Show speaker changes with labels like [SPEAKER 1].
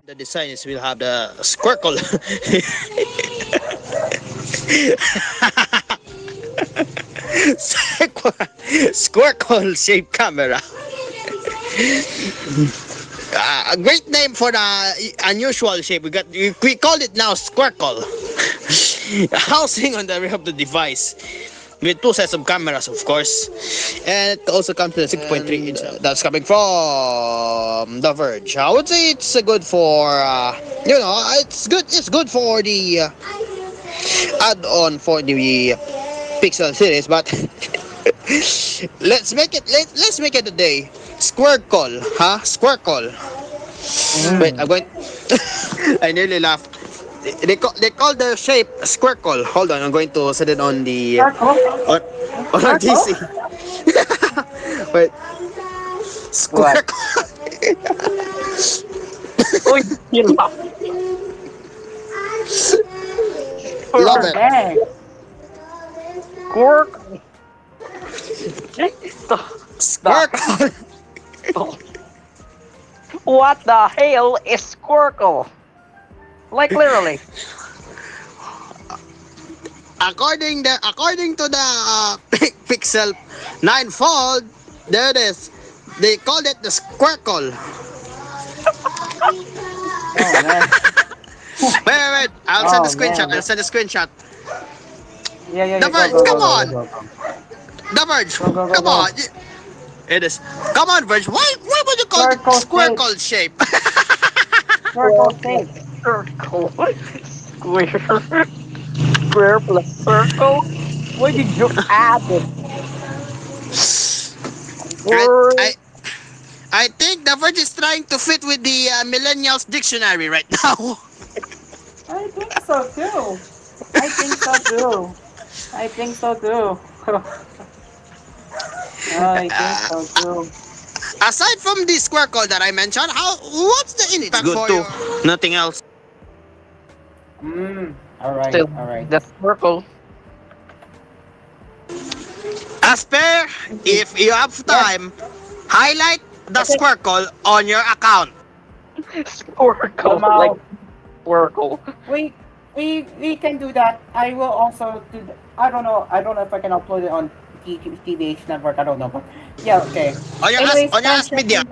[SPEAKER 1] The design is will have the squircle. Squircle shaped camera. A great name for the unusual shape. We call it now squircle. Housing on the rear of the device with two sets of cameras, of course, and it also comes with a 6.3 inch. That's coming from The Verge. I would say it's good for it's good. It's good for the add-on for the Pixel series, but let's make it today. Squircle, huh? Squircle. Wait, I'm going. I nearly laughed. They call the shape squircle. Hold on, I'm going to set it on the on our DC. Wait, squircle.
[SPEAKER 2] Uy, yun lang.
[SPEAKER 1] Love it.
[SPEAKER 2] Squirk.
[SPEAKER 1] Squircle.
[SPEAKER 2] What the hell is Squircle? Like literally.
[SPEAKER 1] According to the Pixel 9 Fold, there it is. They called it the Squircle.
[SPEAKER 3] Oh, man.
[SPEAKER 1] Wait. I'll send the screenshot.
[SPEAKER 3] Yeah.
[SPEAKER 1] The Verge, come on. The Verge, come on. It is. Come on, Verge. Why would you call it squircle shape?
[SPEAKER 3] Circle shape.
[SPEAKER 2] Circle. Square plus circle? Why did you add it?
[SPEAKER 1] I think The Verge is trying to fit with the millennials dictionary right now.
[SPEAKER 3] I think so too. I think so too.
[SPEAKER 1] Aside from the squircle that I mentioned, what's the impact for you? Nothing else.
[SPEAKER 3] Alright.
[SPEAKER 2] The circle.
[SPEAKER 1] Asper, if you have time, highlight the squircle on your account.
[SPEAKER 2] Squircle, like Squircle.
[SPEAKER 3] We can do that. I will also do that. I don't know if I can upload it on TVH network. I don't know, but yeah, okay.
[SPEAKER 1] On your Ask Media.